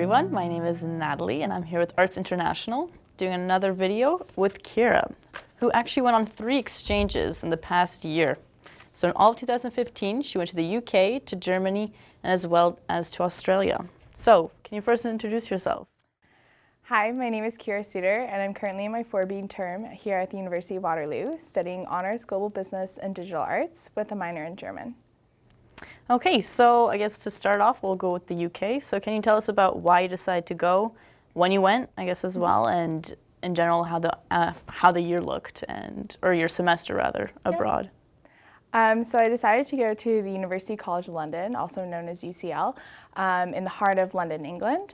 everyone, my name is Natalie and I'm here with Arts International doing another video with Keira, who actually went on 3 exchanges in the past year. So in all of 2015, she went to the UK, to Germany, and as well as to Australia. So, can you first introduce yourself? Hi, my name is Keira and I'm currently in my 4B term here at the University of Waterloo, studying Honours Global Business and Digital Arts with a minor in German. Okay, so I guess to start off, we'll go with the UK. So can you tell us about why you decided to go, when you went, I guess as well, and in general how the year looked, or your semester rather, abroad? So I decided to go to the University College London, also known as UCL, in the heart of London, England.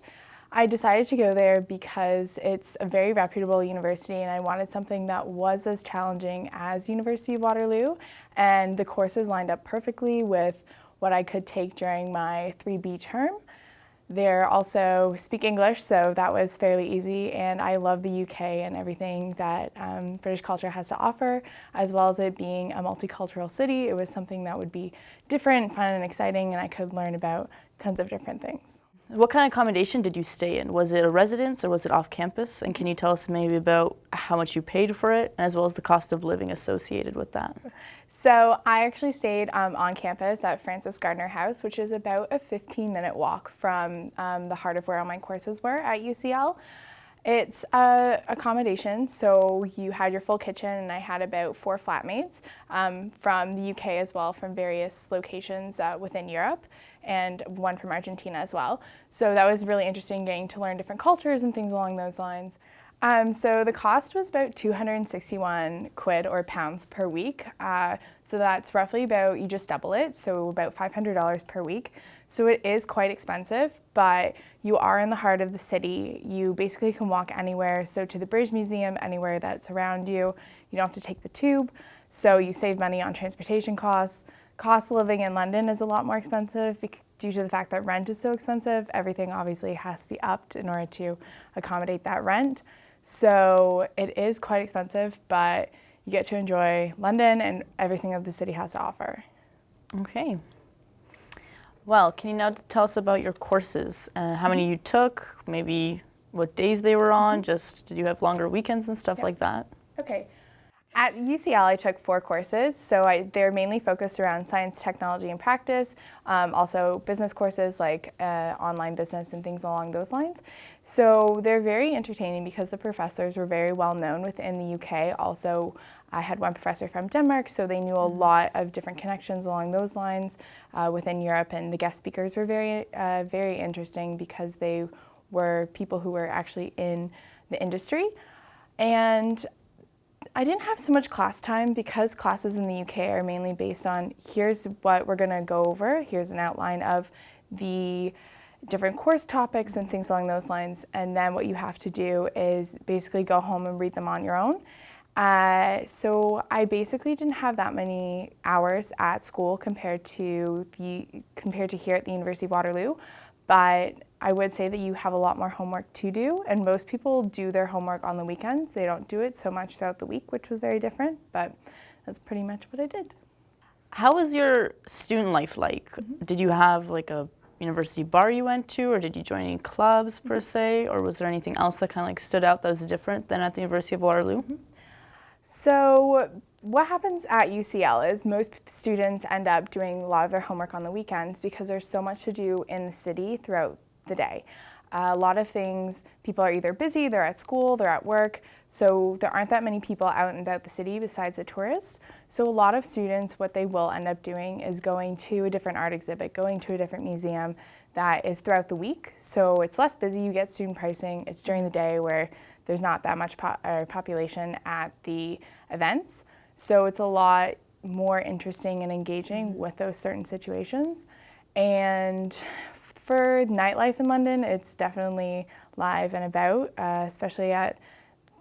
I decided to go there because it's a very reputable university and I wanted something that was as challenging as University of Waterloo, and the courses lined up perfectly with what I could take during my 3B term. They also speak English, so that was fairly easy, and I love the UK and everything that British culture has to offer, as well as it being a multicultural city. It was something that would be different, fun, and exciting, and I could learn about tons of different things. What kind of accommodation did you stay in? Was it a residence or was it off campus? And can you tell us maybe about how much you paid for it, as well as the cost of living associated with that? So I actually stayed on campus at Francis Gardner House, which is about a 15-minute walk from the heart of where all my courses were at UCL. It's accommodation, so you had your full kitchen, and I had about 4 flatmates from the UK as well, from various locations within Europe, and one from Argentina as well. So that was really interesting, getting to learn different cultures and things along those lines. So the cost was about 261 quid or pounds per week. So that's roughly about, you just double it, so about $500 per week. So it is quite expensive, but you are in the heart of the city. You basically can walk anywhere, so to the British Museum, anywhere that's around you. You don't have to take the tube, so you save money on transportation costs. Cost of living in London is a lot more expensive due to the fact that rent is so expensive. Everything obviously has to be upped in order to accommodate that rent. So it is quite expensive, but you get to enjoy London and everything that the city has to offer. Okay. Well, can you now tell us about your courses? How many you took, maybe what days they were on, just did you have longer weekends and stuff like that? Okay. At UCL, I took 4 courses, so they're mainly focused around science, technology, and practice, also business courses like online business and things along those lines. So they're very entertaining because the professors were very well known within the UK. Also, I had one professor from Denmark, so they knew a lot of different connections along those lines within Europe, and the guest speakers were very interesting because they were people who were actually in the industry. And I didn't have so much class time because classes in the UK are mainly based on, here's what we're going to go over, here's an outline of the different course topics and things along those lines, and then what you have to do is basically go home and read them on your own. So I basically didn't have that many hours at school compared to here at the University of Waterloo, but I would say that you have a lot more homework to do, and most people do their homework on the weekends. They don't do it so much throughout the week, which was very different, but that's pretty much what I did. How was your student life like? Did you have like a university bar you went to, or did you join any clubs per se, or was there anything else that kind of like stood out that was different than at the University of Waterloo? So what happens at UCL is most students end up doing a lot of their homework on the weekends because there's so much to do in the city throughout the day. A lot of things, people are either busy, they're at school, they're at work, so there aren't that many people out and about the city besides the tourists. So a lot of students, what they will end up doing is going to a different art exhibit, going to a different museum that is throughout the week. So it's less busy, you get student pricing, it's during the day where there's not that much population at the events. So it's a lot more interesting and engaging with those certain situations. And for nightlife in London, it's definitely live and about, especially at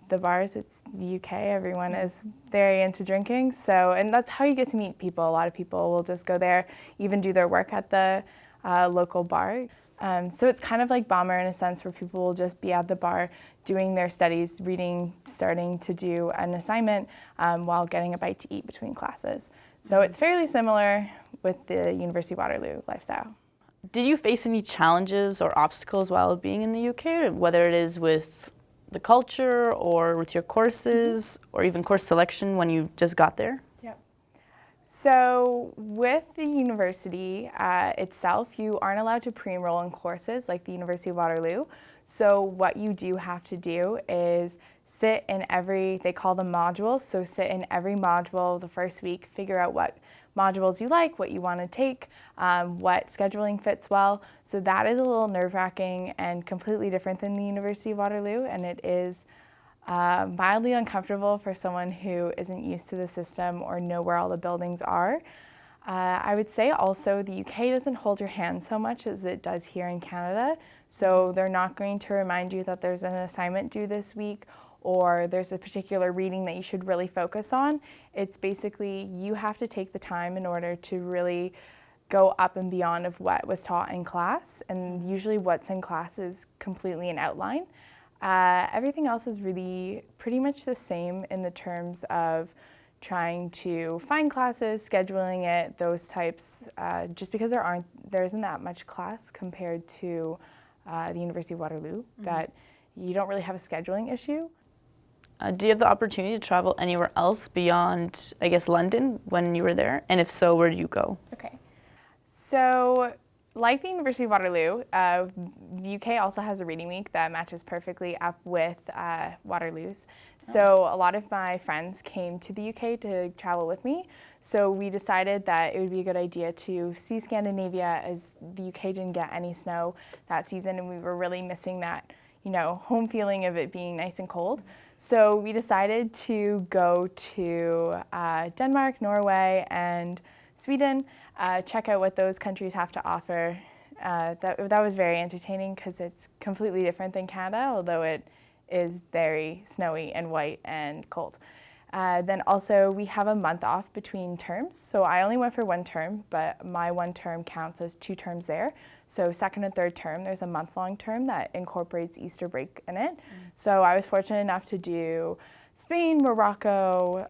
the bars. It's the UK, everyone is very into drinking. So, and that's how you get to meet people. A lot of people will just go there, even do their work at the local bar. So it's kind of like Bomber in a sense, where people will just be at the bar doing their studies, reading, starting to do an assignment while getting a bite to eat between classes. So it's fairly similar with the University of Waterloo lifestyle. Did you face any challenges or obstacles while being in the UK, whether it is with the culture or with your courses or even course selection when you just got there? Yep. So with the university itself, you aren't allowed to pre-enroll in courses like the University of Waterloo. So what you do have to do is sit in they call them modules, so sit in every module the first week, figure out what modules you like, what you want to take, what scheduling fits well. So that is a little nerve-wracking and completely different than the University of Waterloo, and it is mildly uncomfortable for someone who isn't used to the system or know where all the buildings are. I would say also the UK doesn't hold your hand so much as it does here in Canada, so they're not going to remind you that there's an assignment due this week or there's a particular reading that you should really focus on. It's basically you have to take the time in order to really go up and beyond of what was taught in class, and usually what's in class is completely an outline. Everything else is really pretty much the same in the terms of trying to find classes, scheduling it, those types, just because there isn't that much class compared to the University of Waterloo, that you don't really have a scheduling issue. Do you have the opportunity to travel anywhere else beyond, I guess, London when you were there? And if so, where did you go? Okay. So, like the University of Waterloo, the UK also has a reading week that matches perfectly up with Waterloo's. So a lot of my friends came to the UK to travel with me. So we decided that it would be a good idea to see Scandinavia, as the UK didn't get any snow that season and we were really missing that, home feeling of it being nice and cold. So we decided to go to Denmark, Norway, and Sweden, check out what those countries have to offer. That was very entertaining because it's completely different than Canada, although it is very snowy and white and cold. Then also we have a month off between terms. So I only went for one term, but my one term counts as 2 terms there. So second and third term, there's a month-long term that incorporates Easter break in it. So I was fortunate enough to do Spain, Morocco,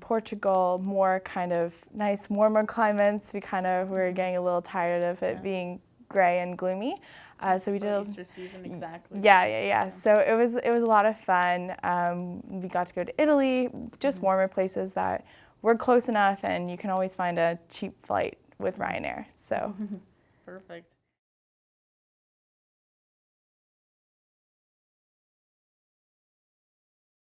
Portugal, more kind of nice warmer climates. We were getting a little tired of it being gray and gloomy. So we did Easter season, exactly. Yeah. So it was a lot of fun. We got to go to Italy, just warmer places that were close enough, and you can always find a cheap flight with Ryanair. So perfect.